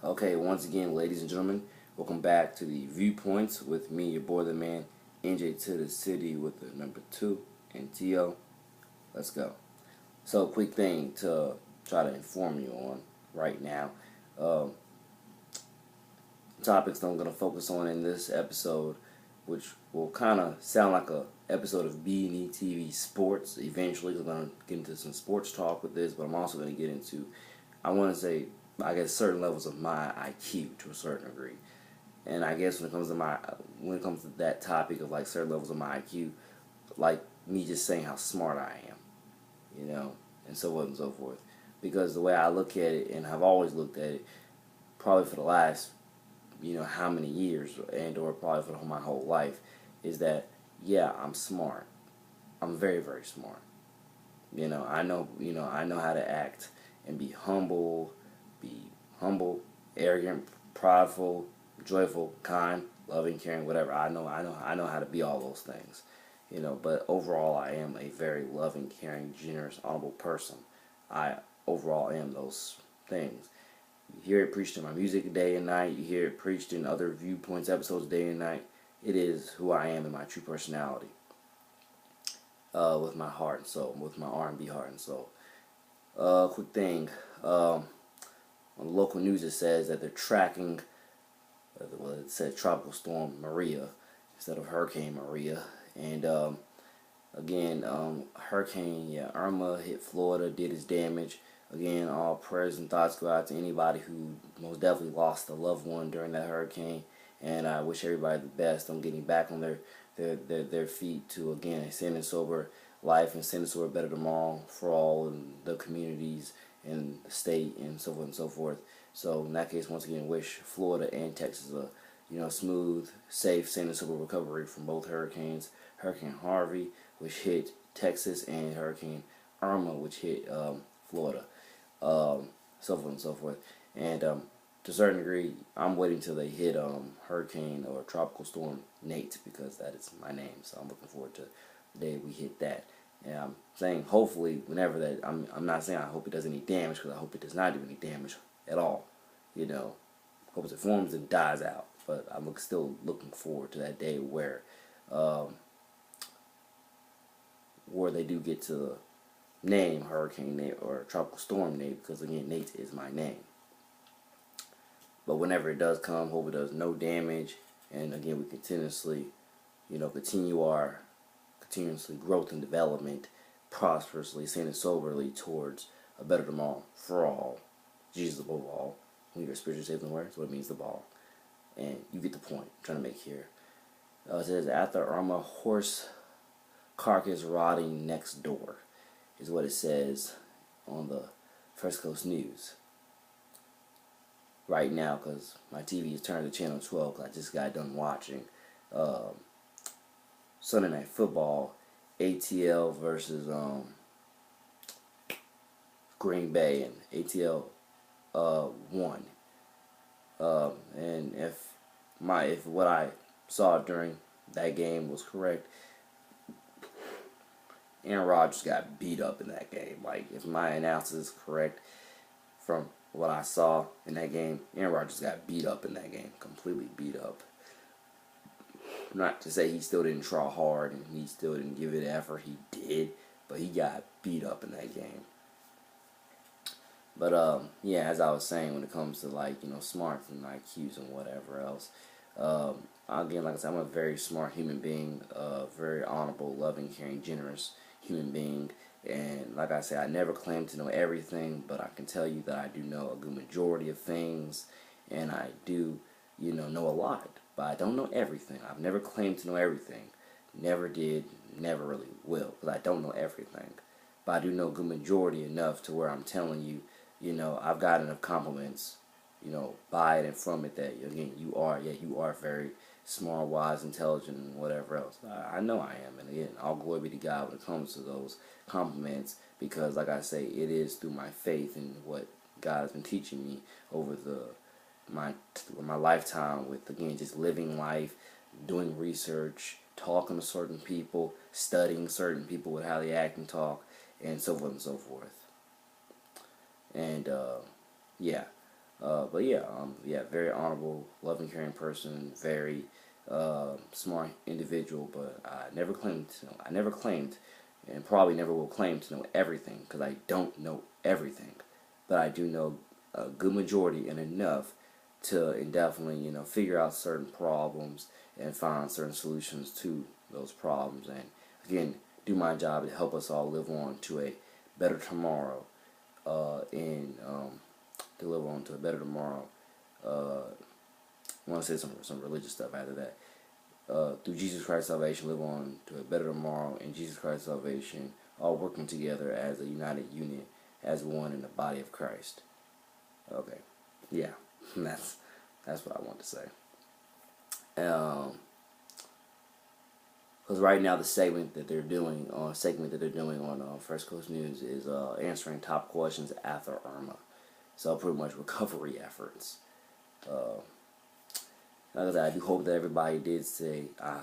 Okay, once again, ladies and gentlemen, welcome back to the Viewpoints with me, your boy, the man, NJ to the city with the number 2 and TO. Let's go. So, quick thing to try to inform you on right now. Um, Topics that I'm going to focus on in this episode, which will kind of sound like a episode of B&E TV Sports. Eventually, I'm going to get into some sports talk with this, but I'm also going to get into, I want to say, I guess certain levels of my IQ to a certain degree. And I guess when it comes to that topic of like certain levels of my IQ, like me just saying how smart I am, and so on and so forth. Because the way I look at it, and I've always looked at it, probably for the last, how many years, and or probably for my whole life, is that yeah, I'm smart. I'm very, very smart. I know how to act and be humble, arrogant, prideful, joyful, kind, loving, caring, whatever. I know how to be all those things. But overall, I am a very loving, caring, generous, honorable person. I overall am those things. You hear it preached in my music day and night. You hear it preached in other Viewpoints episodes day and night. It is who I am and my true personality. With my heart and soul, with my R&B heart and soul. Quick thing. On the local news, it says that they're tracking. Well, it said Tropical Storm Maria instead of Hurricane Maria, and again, Hurricane Irma hit Florida, did its damage. Again, all prayers and thoughts go out to anybody who most definitely lost a loved one during that hurricane, and I wish everybody the best on getting back on their feet to again a sane and sober life and sane and sober better tomorrow for all in the communities and the state and so forth and so forth. So in that case, once again, wish Florida and Texas a smooth, safe, sane and sober recovery from both hurricanes. Hurricane Harvey, which hit Texas, and Hurricane Irma, which hit Florida, so forth and so forth. And to a certain degree, I'm waiting till they hit Hurricane or Tropical Storm Nate, because that is my name. So I'm looking forward to the day we hit that. And I'm saying hopefully whenever that, I'm not saying I hope it does any damage, because I hope it does not do any damage at all. Hope it forms and dies out. But I'm still looking forward to that day where they do get to the name Hurricane Nate or Tropical Storm Nate, because again, Nate is my name. But whenever it does come, hope it does no damage, and again, we continuously, continue our continuously growth and development, prosperously, sane and soberly towards a better tomorrow for all. Jesus above all. When you're spiritually safe and aware, that's what it means to ball. And you get the point I'm trying to make here. It says, after Irma, horse carcass rotting next door, is what it says on the First Coast News right now, because my TV is turned to channel 12 because I just got done watching Sunday Night Football, ATL versus Green Bay, and ATL won. And if what I saw during that game was correct, Aaron Rodgers got beat up in that game. Like, if my analysis is correct from what I saw in that game, Aaron Rodgers got beat up in that game. Completely beat up. Not to say he still didn't try hard and he still didn't give it the effort. He did, but he got beat up in that game. But, as I was saying, when it comes to, smarts and IQs and whatever else, again, like I said, I'm a very smart human being, very honorable, loving, caring, generous human being. And like I said, I never claim to know everything, but I can tell you that I do know a good majority of things, and I do, know a lot, but I don't know everything. I've never claimed to know everything. Never did, never really will, because I don't know everything. But I do know a good majority enough to where I'm telling you, I've got enough compliments, by it and from it that, again, you are very smart, wise, intelligent, and whatever else. I know I am, and again, all glory be to God when it comes to those compliments, because, like I say, it is through my faith and what God has been teaching me over my lifetime with, again, just living life, doing research, talking to certain people, studying certain people with how they act and talk, and so forth and so forth. And, yeah. But yeah, very honorable, loving, caring person, very smart individual. But I never claimed, and probably never will claim to know everything because I don't know everything. But I do know a good majority and enough to indefinitely, figure out certain problems and find certain solutions to those problems. And again, do my job to help us all live on to a better tomorrow. And to live on to a better tomorrow. I want to say some religious stuff after that. Through Jesus Christ's salvation, live on to a better tomorrow. In Jesus Christ's salvation, all working together as a united unit, as one in the body of Christ. Okay, yeah, that's what I want to say. Because right now the segment that they're doing on First Coast News is answering top questions after Irma. So pretty much recovery efforts. Like I said, I do hope that everybody did say I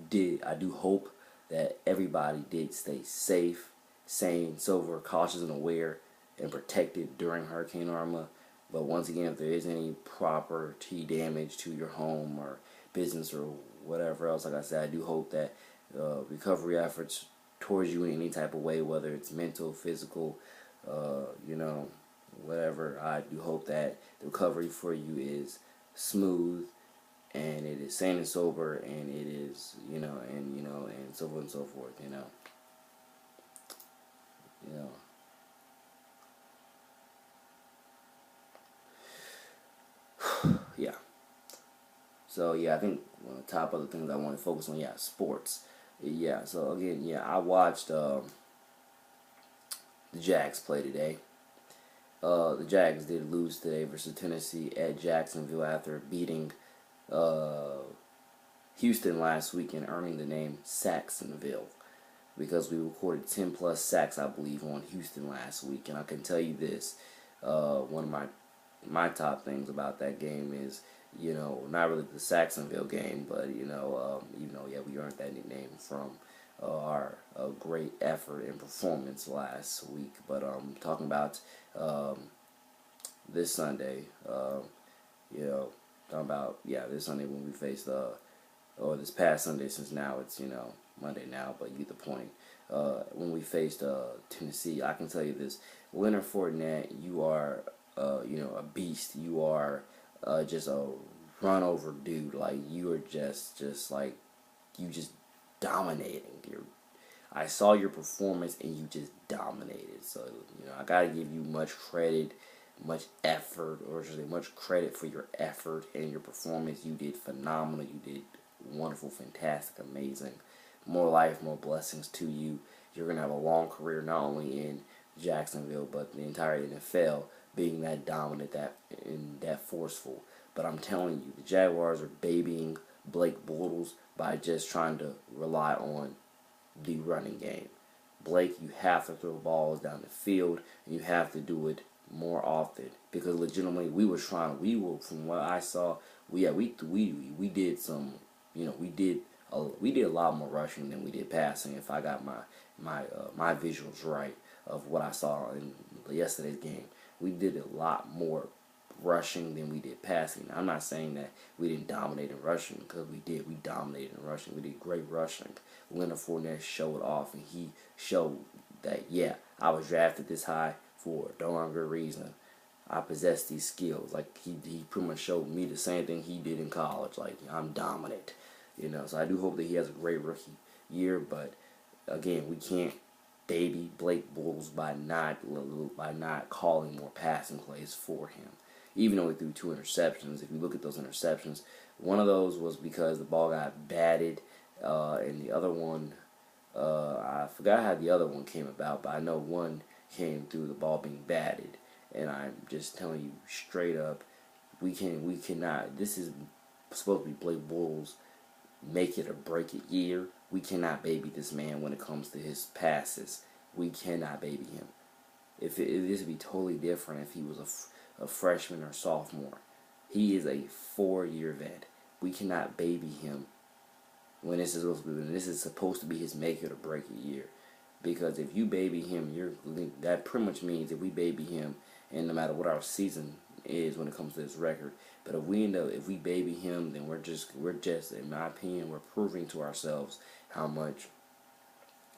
do hope that everybody did stay safe, sane, sober, cautious, and aware, and protected during Hurricane Irma. But once again, if there is any property damage to your home or business or whatever else, like I said, I do hope that recovery efforts towards you in any type of way, whether it's mental, physical, whatever, I do hope that the recovery for you is smooth and it is sane and sober and it is, and so forth and so forth, you know. Yeah. So yeah, I think one of the top other things I want to focus on, sports. Yeah, so again, I watched the Jags play today. The Jags did lose today versus Tennessee at Jacksonville after beating uh, Houston last week and earning the name Sacksonville because we recorded 10 plus sacks, I believe, on Houston last week. And I can tell you this, one of my top things about that game is, not really the Sacksonville game, but, even though, we earned that nickname from our great effort and performance last week. But talking about this Sunday, this Sunday when we faced or this past Sunday, since now it's Monday now, but you get the point. When we faced Tennessee, I can tell you this: Leonard Fournette, you are a beast. You are just a run over dude. Like you are just like you just dominating. I saw your performance and you just dominated. So I gotta give you much credit, much effort, or should I say much credit for your effort and your performance. You did phenomenal. You did wonderful, fantastic, amazing. More life, more blessings to you. You're gonna have a long career not only in Jacksonville but the entire NFL, being that dominant, that forceful. But I'm telling you, the Jaguars are babying Blake Bortles by just trying to rely on the running game. Blake, you have to throw balls down the field, and you have to do it more often because legitimately we were from what I saw, we did some, we did a lot more rushing than we did passing. If I got my visuals right of what I saw in yesterday's game, we did a lot more rushing than we did passing. I'm not saying that we didn't dominate in rushing because we did. We dominated in rushing. We did great rushing. Leonard Fournette showed off, and he showed that I was drafted this high for a darn good reason. I possess these skills. Like he pretty much showed me the same thing he did in college. Like I'm dominant, So I do hope that he has a great rookie year. But again, we can't baby Blake Bortles by not calling more passing plays for him. Even though he threw 2 interceptions, if you look at those interceptions, one of those was because the ball got batted, and the other one, I forgot how the other one came about, but I know one came through the ball being batted. And I'm just telling you straight up, we cannot. This is supposed to be Blake Bortles' make it or break it year. We cannot baby this man when it comes to his passes. We cannot baby him. If this would be totally different if he was a freshman or sophomore. He is a 4-year vet. We cannot baby him when this is supposed to be his make it or break it year. Because if you baby him, that pretty much means if we baby him, and no matter what our season is when it comes to his record. But if we baby him, then we're just, in my opinion, we're proving to ourselves how much,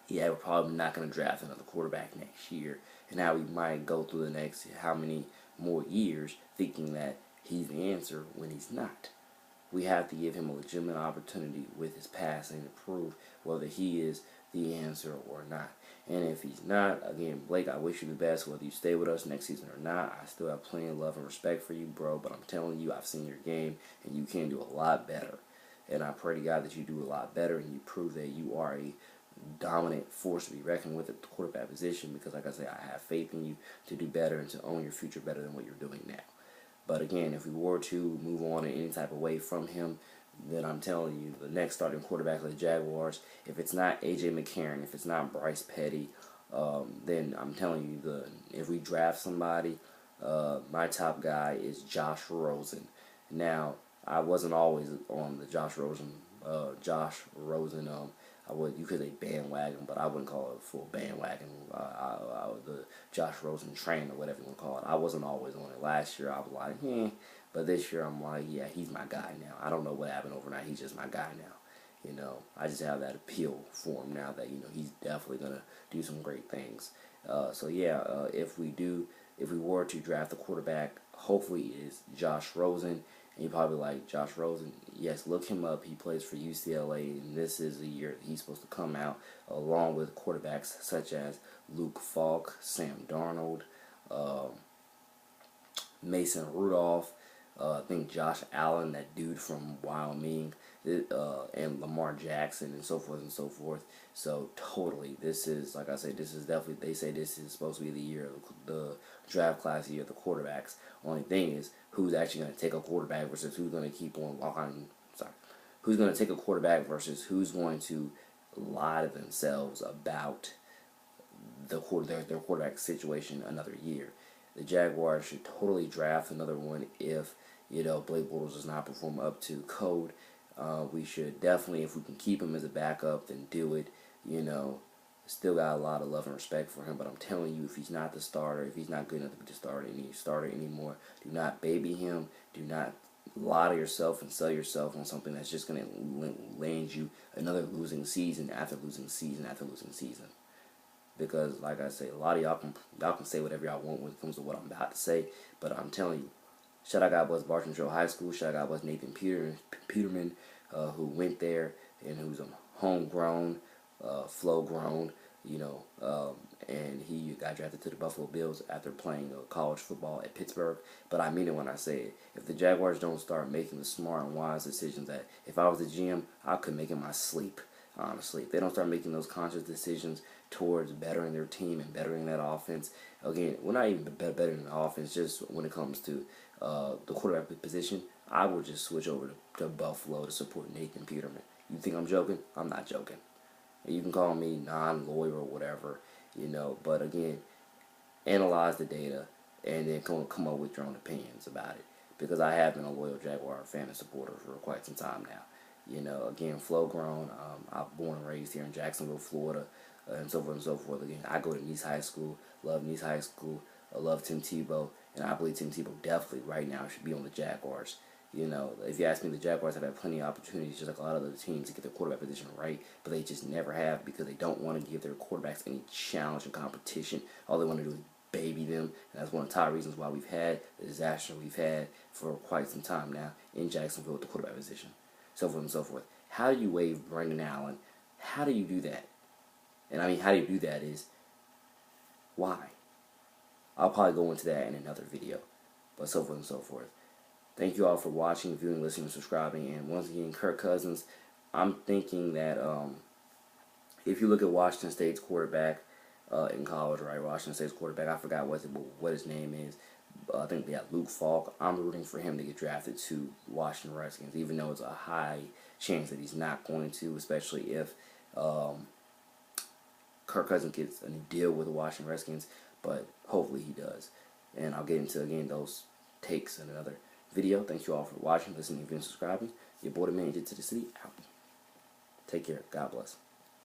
yeah, we're probably not going to draft another quarterback next year. And now we might go through the next how many more years thinking that he's the answer when he's not. We have to give him a legitimate opportunity with his passing to prove whether he is the answer or not. And if he's not, again, Blake, I wish you the best, whether you stay with us next season or not. I still have plenty of love and respect for you, bro, but I'm telling you, I've seen your game, and you can do a lot better. And I pray to God that you do a lot better, and you prove that you are a dominant force to be reckoned with at the quarterback position, because, like I say, I have faith in you to do better and to own your future better than what you're doing now. But again, if we were to move on in any type of way from him, then I'm telling you, the next starting quarterback of the Jaguars, if it's not A.J. McCarron, if it's not Bryce Petty, then I'm telling you, if we draft somebody, my top guy is Josh Rosen. Now, I wasn't always on the Josh Rosen, you could say bandwagon, but I wouldn't call it a full bandwagon. The Josh Rosen train or whatever you want to call it. I wasn't always on it. Last year I was like, but this year I'm like, yeah, he's my guy now. I don't know what happened overnight. He's just my guy now. I just have that appeal for him now that he's definitely gonna do some great things. If we were to draft a quarterback, hopefully it is Josh Rosen. And you're probably like, Josh Rosen, yes, look him up. He plays for UCLA, and this is the year that he's supposed to come out, along with quarterbacks such as Luke Falk, Sam Darnold, Mason Rudolph, I think Josh Allen, that dude from Wyoming, and Lamar Jackson, and so forth and so forth. So totally, this is, like I said, this is definitely, they say this is supposed to be the year of the draft class, year of the quarterbacks. Only thing is, who's actually going to take a quarterback versus who's going to keep on lying. Who's going to take a quarterback versus who's going to lie to themselves about their quarterback situation another year. The Jaguars should totally draft another one if Blake Bortles does not perform up to code. We should definitely, if we can keep him as a backup, then do it. Still got a lot of love and respect for him, but I'm telling you, if he's not the starter, if he's not good enough to be the starter anymore, do not baby him. Do not lie to yourself and sell yourself on something that's just going to land you another losing season after losing season after losing season. Because, like I say, a lot of y'all can say whatever y'all want when it comes to what I'm about to say, but I'm telling you, shout out God bless Barton Trail High School. Shout out God bless Nathan Peterman, who went there and who's a homegrown, flow-grown, and he got drafted to the Buffalo Bills after playing college football at Pittsburgh. But I mean it when I say it. If the Jaguars don't start making the smart and wise decisions that if I was the GM, I could make in my sleep, honestly. If they don't start making those conscious decisions towards bettering their team and bettering that offense, again, we're not even bettering the offense, just when it comes to the quarterback position, I will just switch over to Buffalo to support Nathan Peterman. You think I'm joking? I'm not joking. You can call me non-lawyer or whatever, but again, analyze the data and then come up with your own opinions about it. Because I have been a loyal Jaguar fan and supporter for quite some time now. Again, flow grown. I'm born and raised here in Jacksonville, Florida, and so forth and so forth. Again, I go to Nice High School, love Nice High School, I love Tim Tebow, and I believe Tim Tebow definitely right now should be on the Jaguars. If you ask me, the Jaguars have had plenty of opportunities, just like a lot of other teams, to get their quarterback position right, but they just never have because they don't want to give their quarterbacks any challenge and competition. All they want to do is baby them, and that's one of the top reasons why we've had the disaster we've had for quite some time now in Jacksonville with the quarterback position, so forth and so forth. How do you waive Brandon Allen? How do you do that? And I mean, how do you do that is, why? I'll probably go into that in another video, but so forth and so forth. Thank you all for watching, viewing, listening, subscribing, and once again, Kirk Cousins, I'm thinking that if you look at Washington State's quarterback in college, right, Washington State's quarterback, I forgot what his name is, I think they got Luke Falk. I'm rooting for him to get drafted to Washington Redskins, even though it's a high chance that he's not going to, especially if Kirk Cousins gets a new deal with the Washington Redskins, but hopefully he does. And I'll get into, again, those takes in another video. Thank you all for watching, listening, and subscribing. Your boy, the man, to the city, out. Take care. God bless.